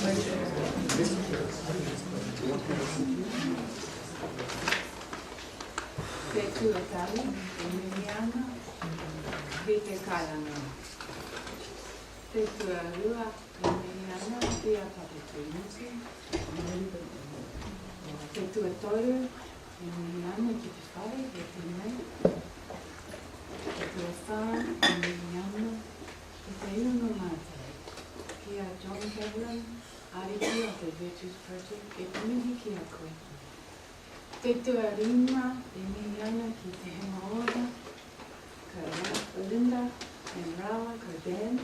Te tuatali, emiliana, te kailanga. Te tuarua, emiliana, te apapituinati. Te tuatoru, emiliana, te whare, te nei. Te tuawha, emiliana, te iunga mate. Kia John Kevlin, ariki o te Virtues Project, te mihi ki a koe. Te tuarima, emiliana, ki te henga ora, ka Linda, and Rawa, ka Dan,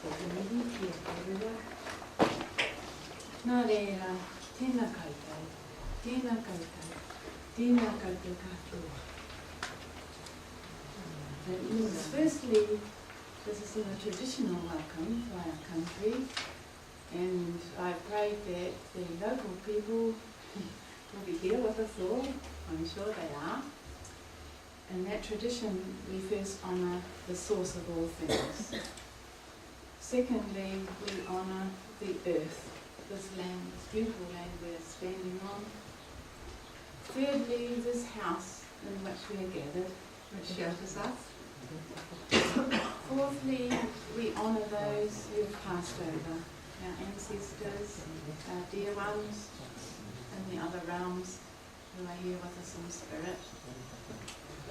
ko te mihi ki a korua. Nā reira, tēnā koutou, tēnā koutou, tēnā koutou katoa. Firstly, this is a traditional welcome to our country, and I pray that the local people will be here with us all. I'm sure they are. In that tradition, we first honour the source of all things. Secondly, we honour the earth, this land, this beautiful land we're standing on. Thirdly, this house in which we are gathered, which shelters us. Fourthly, we honour those who have passed over, our ancestors, our dear ones in the other realms who are here with us in spirit.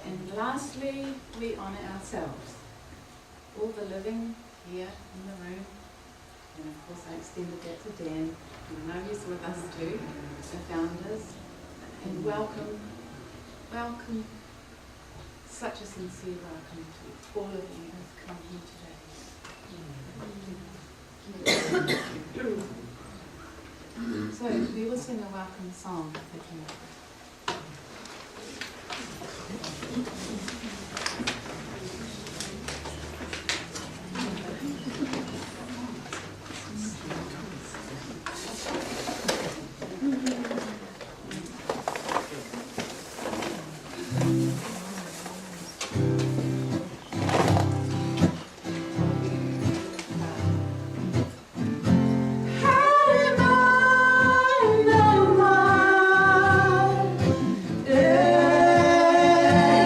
And lastly, we honour ourselves, all the living here in the room. And of course I extended that to Dan, who know he's with us too, the founders. And welcome, such a sincere welcome to all of you who have come here today. So we will sing a welcome song if we can.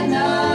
No.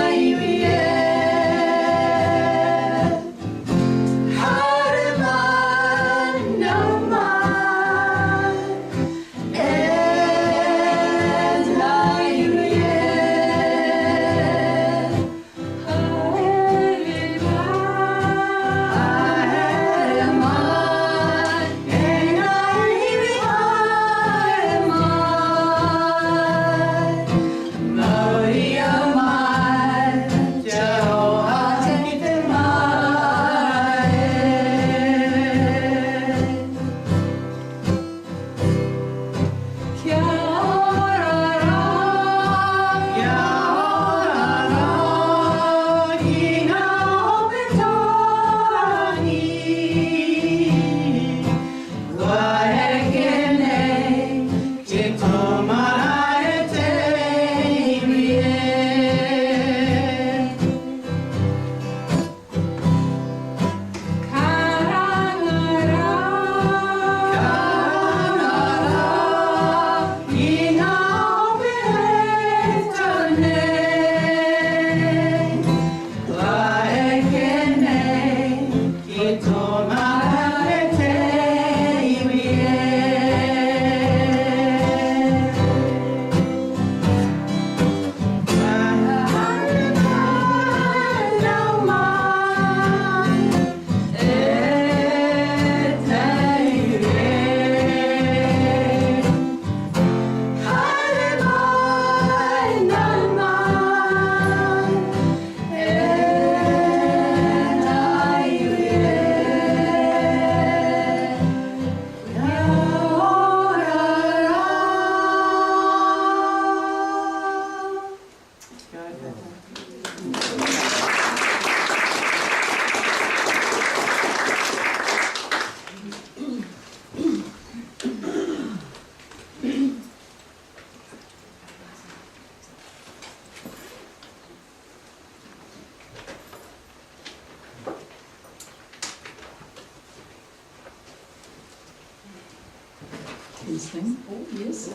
Please sing. Oh, yes.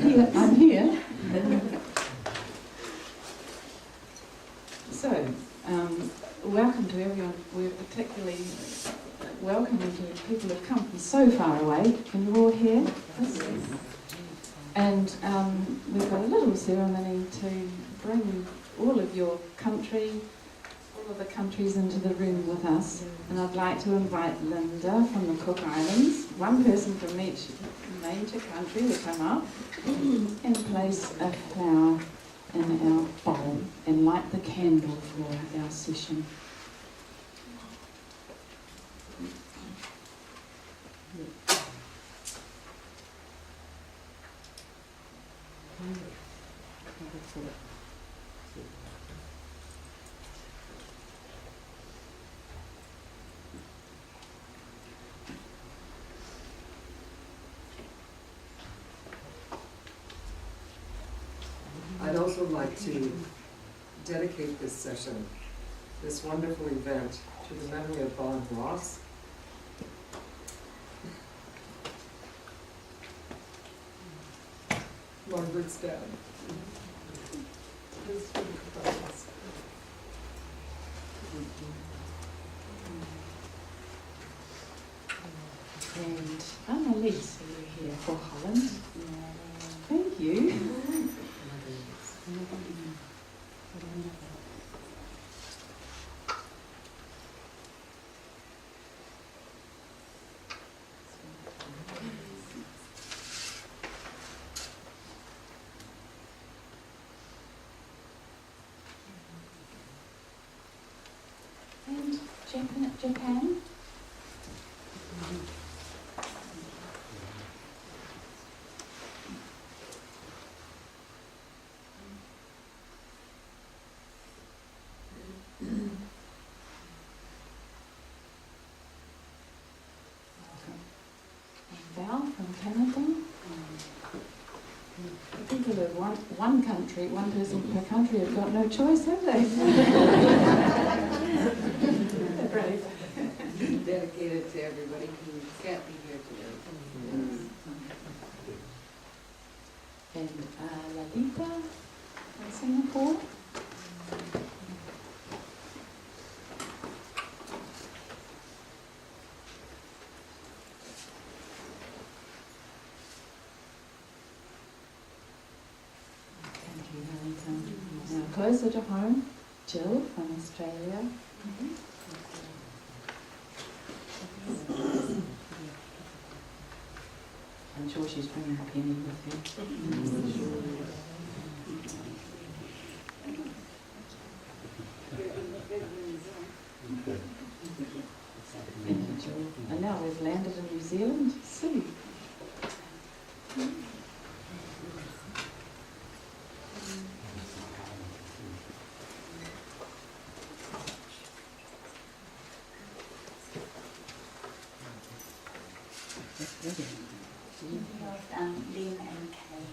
Here, I'm here. So, welcome to everyone. We're particularly welcoming to people who have come from so far away. Can you all hear us? And we've got a little ceremony to bring all of your country, all of the countries into the room with us. And I'd like to invite Linda from the Cook Islands, one person from each major country to come up and place a flower in our bowl and light the candle for our session. I'd also like to dedicate this session, this wonderful event, to the memory of Bob Ross. Margaret's dad. And Annalise, are you here for Holland? Thank you. And Japan? Val from Canada. People who want one country, one person per country have got no choice, have they? They're brave. Dedicated to everybody who can't be here today. And Lalita from Singapore. Now closer to home, Jill from Australia. I'm sure she's bringing a penny with her. Thank you, Jill. And now we've landed in New Zealand. Sue. Lynn and Kay.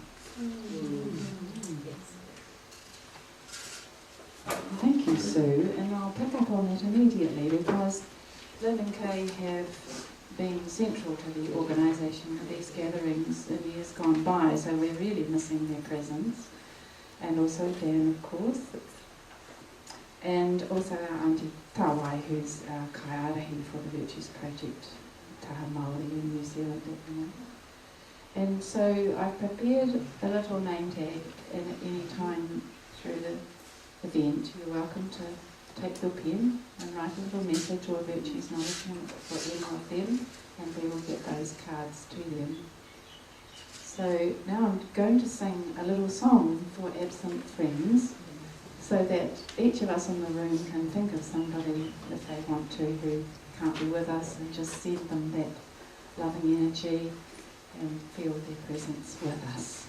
Thank you, Sue. And I'll pick up on that immediately because Lynn and Kay have been central to the organisation of these gatherings in years gone by, so we're really missing their presence. And also Dan, of course. And also our Auntie Tawai, who's our kaiarahi for the Virtues Project, Taha Māori in New Zealand at the moment. And so I've prepared a little name tag, and at any time through the event you're welcome to take your pen and write a little message or a virtues acknowledgement for any of them, and we will get those cards to them. So now I'm going to sing a little song for absent friends so that each of us in the room can think of somebody, if they want to, who can't be with us, and just send them that loving energy and feel their presence with us.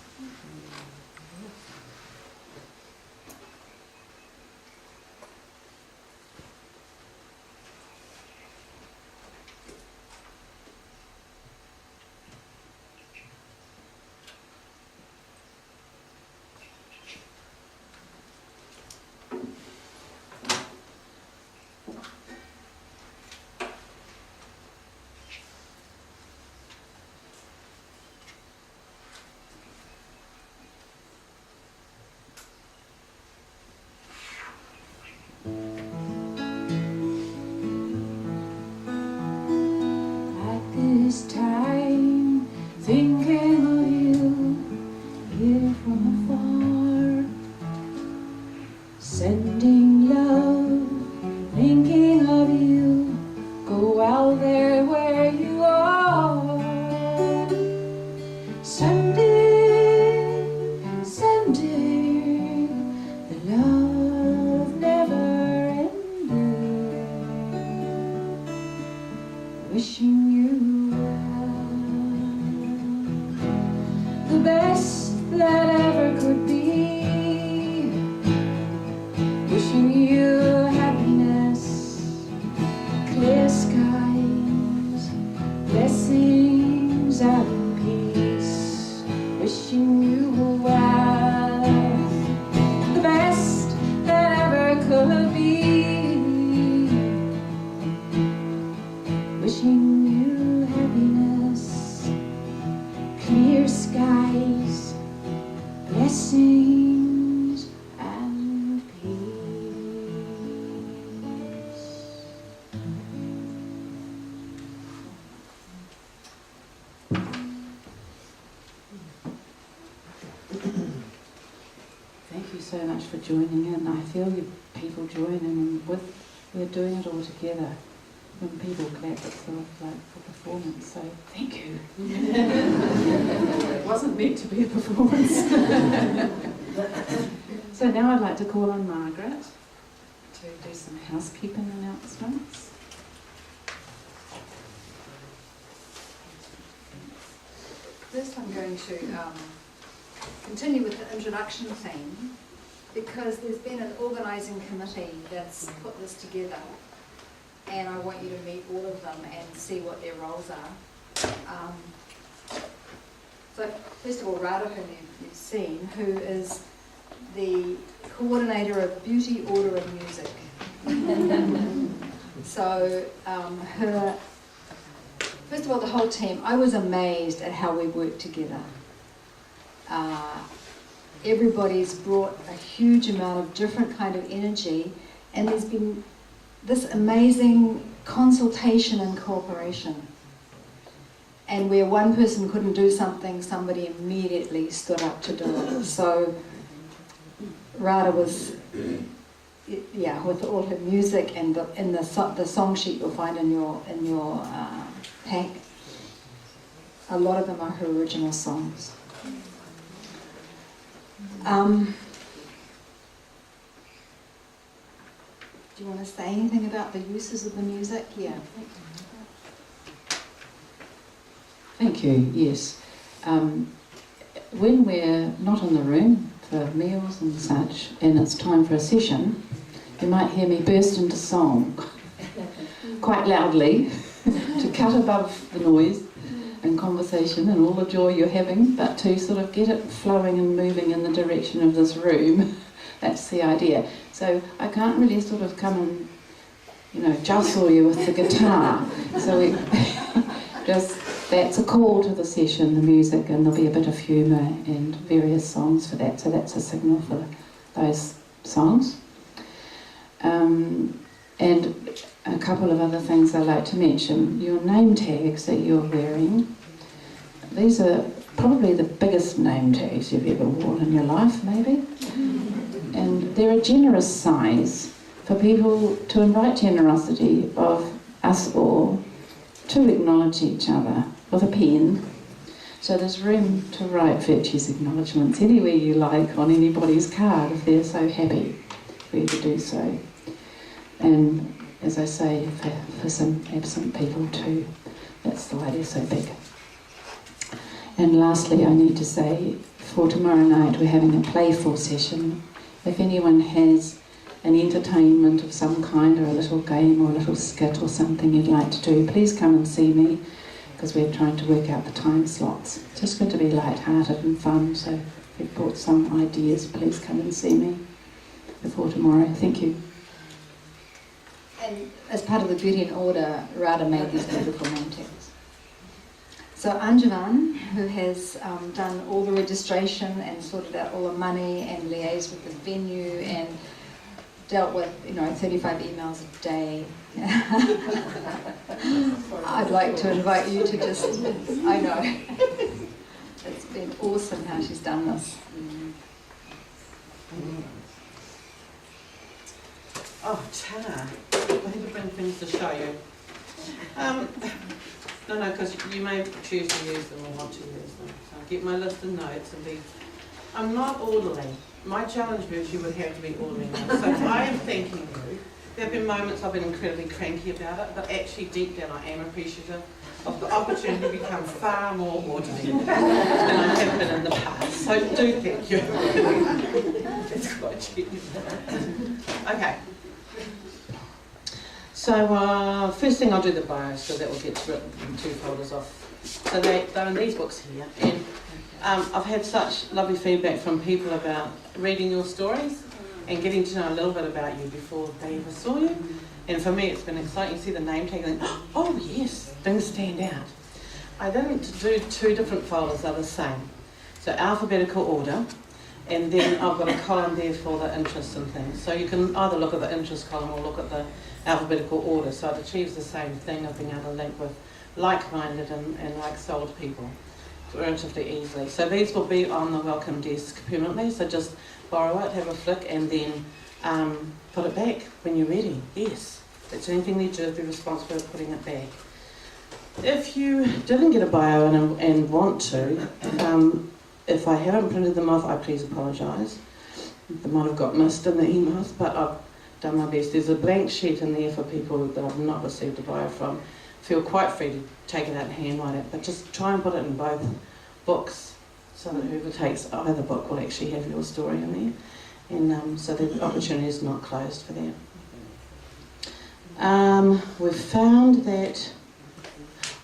and peace, wishing you well, the best that ever could be, wishing you happiness, clear skies, blessings and peace. Thank you so much for joining in. I feel you people join in we're doing it all together. When people clap, it's sort of like a performance, so thank you. It wasn't meant to be a performance. So now I'd like to call on Margaret to do some housekeeping announcements. First I'm going to continue with the introduction theme, because there's been an organising committee that's put this together, and I want you to meet all of them and see what their roles are. So first of all, Rada, who you've seen, who is the coordinator of Beauty, Order and Music. So first of all, the whole team, I was amazed at how we work together. Everybody's brought a huge amount of different kind of energy, and there's been this amazing consultation and cooperation. And where one person couldn't do something, somebody immediately stood up to do it. So Rada was, with all her music and the song sheet you'll find in your pack, a lot of them are her original songs. Do you want to say anything about the uses of the music? Yeah. Thank you, yes. When we're not in the room for meals and such, and it's time for a session, you might hear me burst into song quite loudly to cut above the noise and conversation and all the joy you're having, but to sort of get it flowing and moving in the direction of this room. That's the idea. So I can't really sort of come and, jostle you with the guitar. So we that's a call to the session, the music, and there'll be a bit of humour and various songs for that. So that's a signal for those songs. And a couple of other things I'd like to mention. Your name tags that you're wearing, these are probably the biggest name tags you've ever worn in your life, maybe. And they're a generous size for people to invite generosity of us all to acknowledge each other with a pen. So there's room to write virtues acknowledgements anywhere you like on anybody's card if they're so happy for you to do so. And as I say, for some absent people too, that's why they're so big. And lastly, I need to say, for tomorrow night we're having a playful session. If anyone has an entertainment of some kind, or a little game or a little skit or something you'd like to do, please come and see me, because we're trying to work out the time slots. It's just going to be light-hearted and fun, so if you've brought some ideas, please come and see me before tomorrow. Thank you. And as part of the Beauty and Order, Rada made these beautiful name tags. So Anjavan, who has done all the registration and sorted out all the money and liaised with the venue and dealt with 35 emails a day. I'd like to invite you to just, I know, it's been awesome how she's done this. Oh, Tanner, I think I've been things to show you. No, because you may choose to use them or want to use them. So I'll get my list of notes and I'm not orderly. My challenge virtue would have to be orderly now. So I am thanking you. There have been moments I've been incredibly cranky about it, but actually deep down I am appreciative of the opportunity to become far more orderly than I have been in the past. So do thank you. That's quite cheap. Okay. So first thing I'll do the bio, so that will get split in two folders off So they're in these books here, and I've had such lovely feedback from people about reading your stories and getting to know a little bit about you before they ever saw you. And for me, it's been exciting. You see the name tag and think, oh yes, things stand out. I didn't do 2 different folders, they're the same. So alphabetical order, and then I've got a column there for the interest in things. So you can either look at the interest column or look at the alphabetical order. So it achieves the same thing of being able to link with like-minded and like-souled people relatively easily. So these will be on the welcome desk permanently, so just borrow it, have a flick, and then put it back when you're ready. Yes, that's anything you do, be responsible for putting it back. If you didn't get a bio and want to, if I haven't printed them off, I please apologise. They might have got missed in the emails, but I've done my best. There's a blank sheet in there for people that I've not received a bio from. Feel quite free to take it out and handwrite it, but just try and put it in both books so that whoever takes either book will actually have your story in there. And so the opportunity is not closed for that. We've found that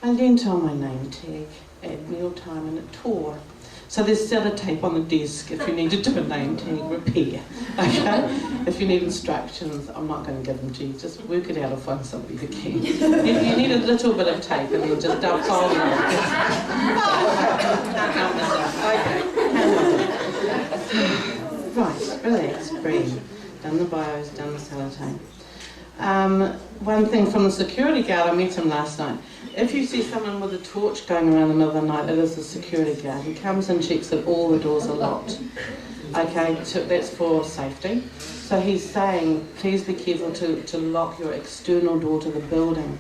I lent on my name tag at mealtime and it tore. So there's sellotape on the desk if you need to do a name tag repair. Okay? If you need instructions, I'm not going to give them to you. Just work it out or find somebody who can. You need a little bit of tape and then just don't fold it off. Can't help myself. Okay. Right, relax, breathe. Done the bios, done the sellotape. One thing from the security guard, I met him last night. If you see someone with a torch going around in the middle of the night, it is the security guard. He comes and checks that all the doors are locked. Okay, so that's for safety. So he's saying, please be careful to lock your external door to the building.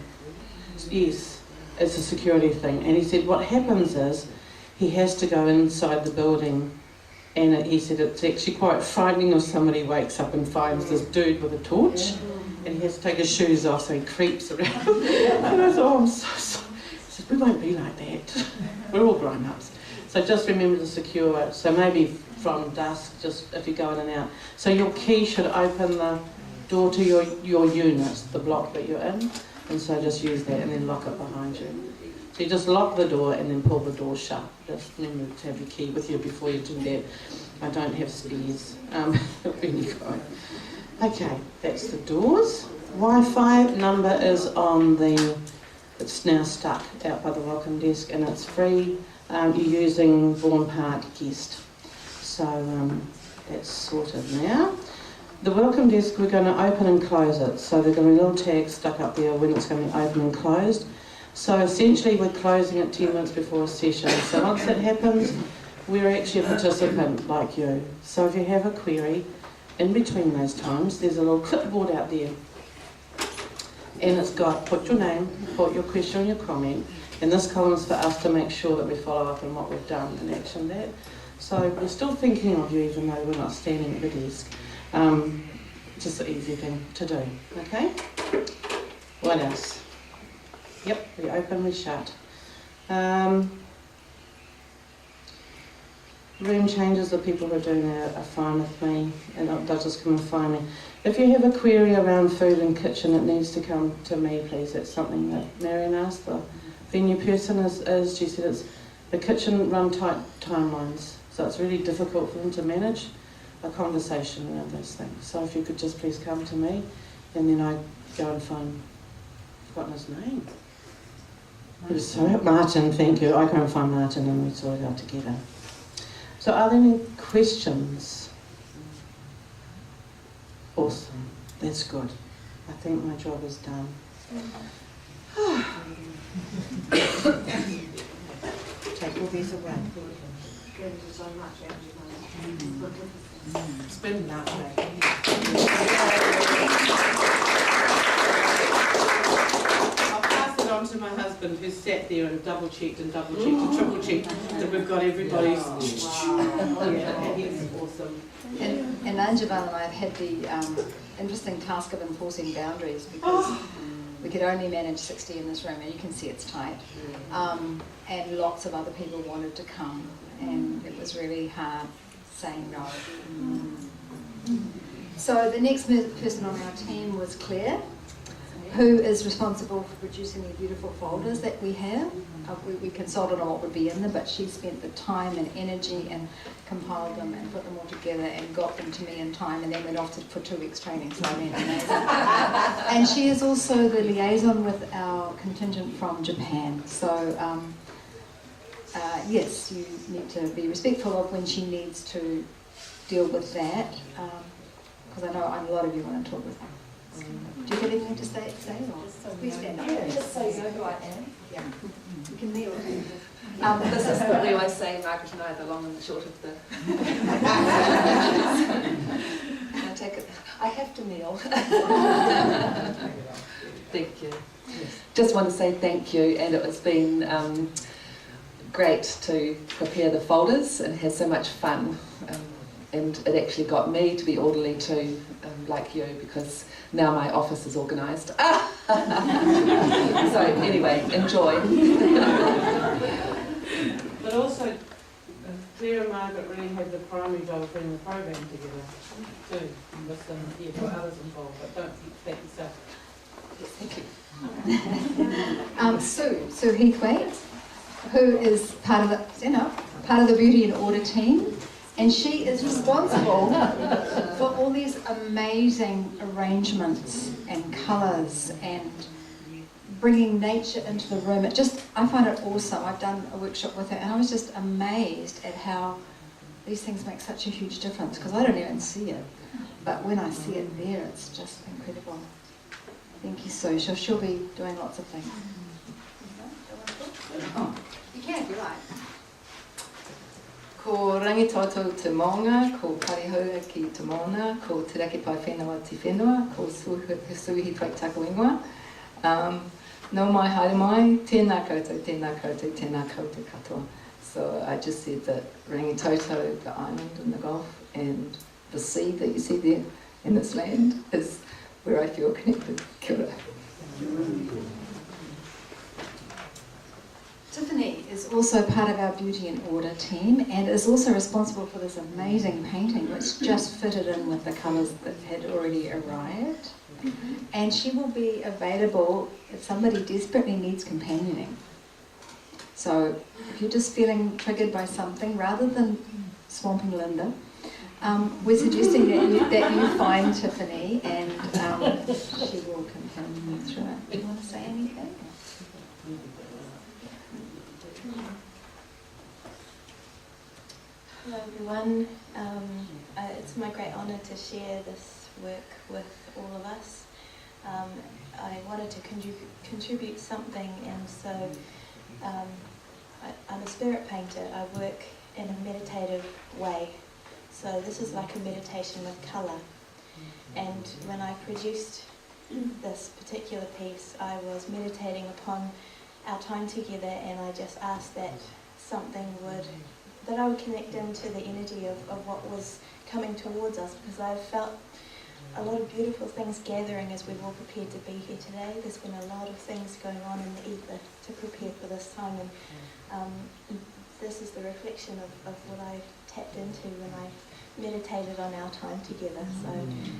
Yes, it's a security thing. And he said what happens is he has to go inside the building, and he said it's actually quite frightening if somebody wakes up and finds this dude with a torch. And he has to take his shoes off, so he creeps around. And I thought, oh, I'm so sorry. He said, we won't be like that. We're all grown-ups. So just remember to secure it. So maybe from dusk, just if you go in and out. So your key should open the door to your unit, the block that you're in. And so just use that and then lock it behind you. So you just lock the door and then pull the door shut. Just remember to have your key with you before you do that. I don't have spares of any kind. Okay, that's the doors. Wi-Fi number is on the, it's now stuck out by the welcome desk and it's free. You're using Vaughan Park Guest. So that's sorted now. The welcome desk, we're going to open and close it. So there's going to be little tags stuck up there when it's going to be open and closed. So essentially we're closing it 10 minutes before a session. So once that happens, we're actually a participant like you. So if you have a query, in between those times, there's a little clipboard out there. And it's got, put your name, put your question or your comment, and this column's for us to make sure that we follow up on what we've done and action that. So we're still thinking of you even though we're not standing at the desk. Just an easy thing to do, okay? What else? Yep, we open, we shut. Room changes, the people who are doing that are fine with me, and they'll just come and find me. If you have a query around food and kitchen, it needs to come to me, please. That's something that Marion asked. The venue person is she said it's the kitchen run tight timelines, so it's really difficult for them to manage a conversation around those things. So if you could just please come to me, and then I go and find, I've forgotten his name. Martin, thank you. I go and find Martin and we sort it out together. So are there any questions? Awesome, that's good. I think my job is done. Take all these away. Spend that way. I'll pass it on to my husband who's sat there and double-checked and triple-checked that we've got everybody's... Yeah, he's awesome. And Anjabal and I have had the interesting task of enforcing boundaries because we could only manage 60 in this room, and you can see it's tight. And lots of other people wanted to come, and it was really hard saying no. So the next person on our team was Claire, who is responsible for producing the beautiful folders that we have. We consulted on what would be in them, but she spent the time and energy and compiled them and put them all together and got them to me in time, and then went off for 2 weeks training, so I went amazing. And she is also the liaison with our contingent from Japan. So yes, you need to be respectful of when she needs to deal with that, because I know a lot of you want to talk with her. Do you have anything to say? Or please stand up. Just so you know who I am. Yeah. You can kneel. This is what we always say, Margaret and I, the long and the short of the... I take it. I have to kneel. Thank you. Just want to say thank you, and it has been great to prepare the folders and have so much fun. And it actually got me to be orderly too, like you, because now my office is organised. So anyway, enjoy. But also, Claire and Margaret really had the primary job of putting the program together too, with some others involved, but don't forget yourself. Thank you. Sue Heathwaite, who is part of the Beauty and Order team. And she is responsible for all these amazing arrangements and colours and bringing nature into the room. I find it awesome. I've done a workshop with her and I was just amazed at how these things make such a huge difference, because I don't even see it. But when I see it there, it's just incredible. Thank you, Sue. She'll be doing lots of things. Oh, you can if you like. Ko rangi tātou te maunga, ko karihau ki te maunga, ko te raki pai whenua te whenua, ko suhi trai tako ingoa. No mai haere mai, tēnā koutou, tēnā koutou, tēnā koutou katoa. So I just said that Rangitoto, the island in the Gulf, and the sea that you see there in this land is where I feel connected. Kia ora. Tiffany is also part of our Beauty and Order team and is also responsible for this amazing painting which just fitted in with the colours that had already arrived. And she will be available if somebody desperately needs companioning. So if you're just feeling triggered by something, rather than swamping Linda, we're suggesting that you find Tiffany and she will companion you through it. Do you want to say anything? Hello everyone, it's my great honour to share this work with all of us. I wanted to contribute something, and so I'm a spirit painter. I work in a meditative way, so this is like a meditation with colour. And when I produced this particular piece, I was meditating upon our time together, and I just asked that I would connect into the energy of what was coming towards us, because I've felt a lot of beautiful things gathering as we've all prepared to be here today. There's been a lot of things going on in the ether to prepare for this time, and this is the reflection of what I tapped into when I meditated on our time together. So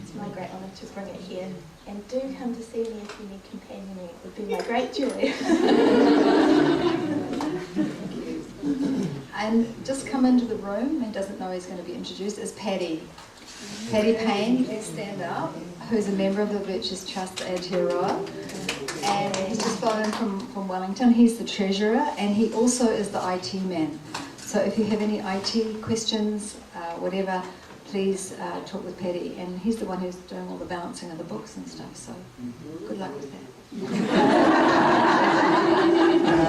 it's my great honour to bring it here. And do come to see me if you need companioning. It would be my great joy. And just come into the room and doesn't know he's going to be introduced is Paddy. Paddy Payne, please stand up, who's a member of the Virtues Trust Aotearoa. And he's just flown in from Wellington. He's the treasurer and he also is the IT man. So if you have any IT questions, whatever, please talk with Paddy. And he's the one who's doing all the balancing of the books and stuff, so good luck with that.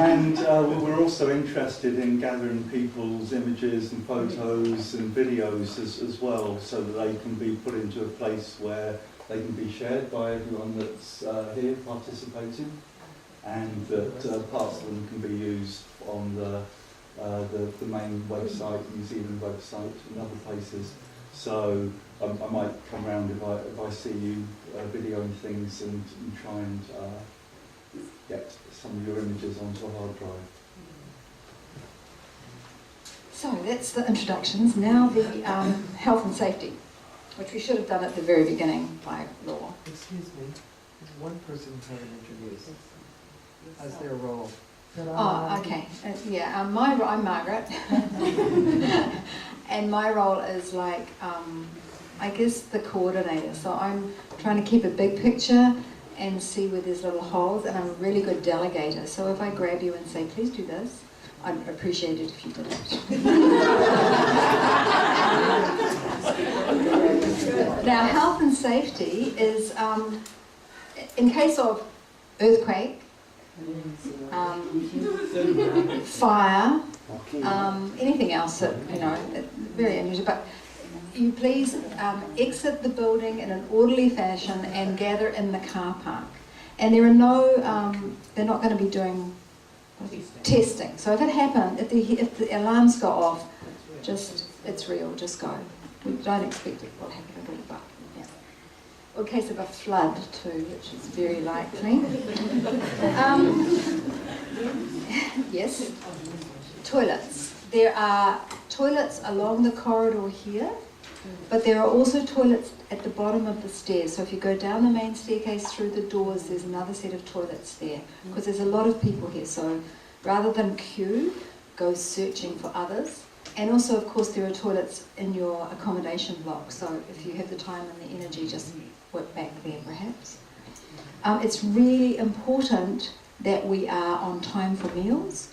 And we're also interested in gathering people's images and photos and videos as well, so that they can be put into a place where they can be shared by everyone that's here participating, and that parts of them can be used on the main website, New Zealand website, and other places. So I might come round if I see you videoing things and try and get some of your images onto a hard drive. So that's the introductions. Now the health and safety, which we should have done at the very beginning by law. Excuse me. One person haven't introduced as their role. Oh, okay. I'm Margaret. And my role is like, I guess the coordinator. So I'm trying to keep a big picture and see where there's little holes, and I'm a really good delegator. So if I grab you and say, please do this, I'd appreciate it if you did it. Now, health and safety is, in case of earthquake, fire, anything else that, very unusual, but you please exit the building in an orderly fashion and gather in the car park. And there are no, they're not going to be doing testing. So if it happens, if the alarms go off, it's real, just go. We don't expect it will happen at all, but yeah. Or in case of a flood too, which is very likely. Yes, toilets. There are toilets along the corridor here, but there are also toilets at the bottom of the stairs. So if you go down the main staircase through the doors, there's another set of toilets there, because there's a lot of people here. So rather than queue, go searching for others. And also, of course, there are toilets in your accommodation block. So if you have the time and the energy, just work back there perhaps. It's really important that we are on time for meals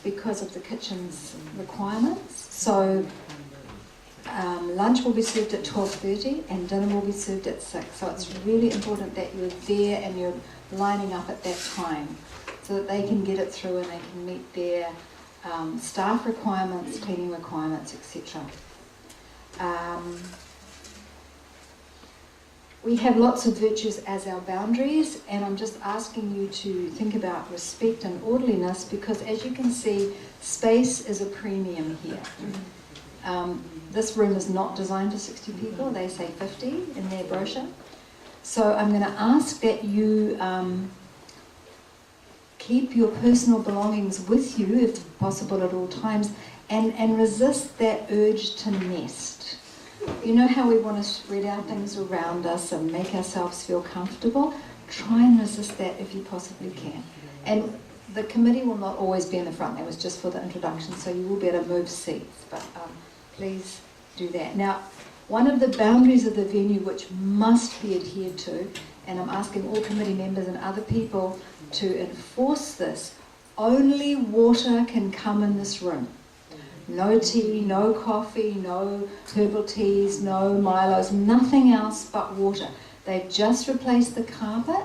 because of the kitchen's requirements. So lunch will be served at 12:30 and dinner will be served at 6. So it's really important that you're there and you're lining up at that time so that they can get it through and they can meet their staff requirements, cleaning requirements, etc. We have lots of virtues as our boundaries, and I'm just asking you to think about respect and orderliness, because as you can see, space is a premium here. This room is not designed for 60 people, they say 50 in their brochure. So I'm going to ask that you keep your personal belongings with you, if possible at all times, and resist that urge to nest. You know how we want to spread out things around us and make ourselves feel comfortable? Try and resist that if you possibly can. And the committee will not always be in the front. That was just for the introduction, so you will be able to move seats, but please do that. Now, one of the boundaries of the venue which must be adhered to, and I'm asking all committee members and other people to enforce this, only water can come in this room. No tea, no coffee, no herbal teas, no Milos, nothing else but water. They've just replaced the carpet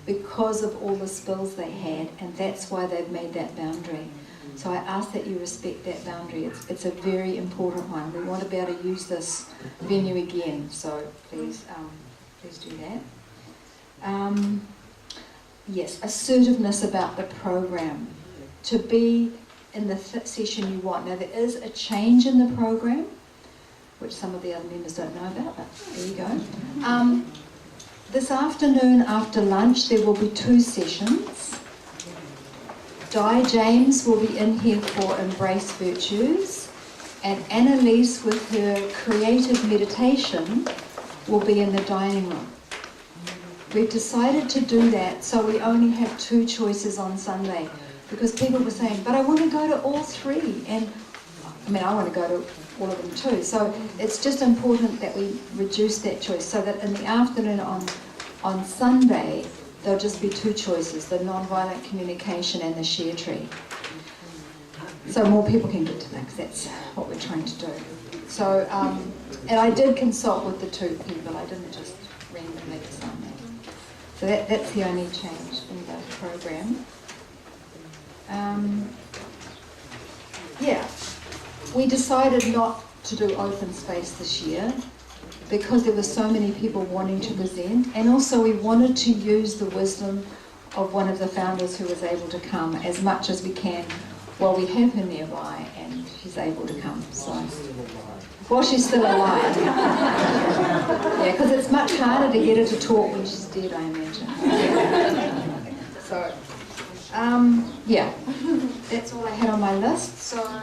because of all the spills they had, and that's why they've made that boundary. So I ask that you respect that boundary. It's a very important one. We want to be able to use this venue again, so please do that. Yes, assertiveness about the program. To be in the session you want. Now there is a change in the program, which some of the other members don't know about, but there you go. This afternoon after lunch there will be 2 sessions. Di James will be in here for Embrace Virtues, and Annalise with her creative meditation will be in the dining room. We've decided to do that so we only have 2 choices on Sunday, because people were saying, but I want to go to all 3, and I want to go to all of them too. So it's just important that we reduce that choice so that in the afternoon on Sunday there'll just be 2 choices, the non-violent communication and the share tree. So more people can get to that, because that's what we're trying to do. So, and I did consult with the 2 people, I didn't just randomly decide that. So that's the only change in the program. We decided not to do open space this year because there were so many people wanting to present, and also we wanted to use the wisdom of one of the founders who was able to come as much as we can while we have her nearby and she's able to come. So, while she's still alive. Yeah, because it's much harder to get her to talk when she's dead, I imagine. So, yeah, that's all I had on my list. So.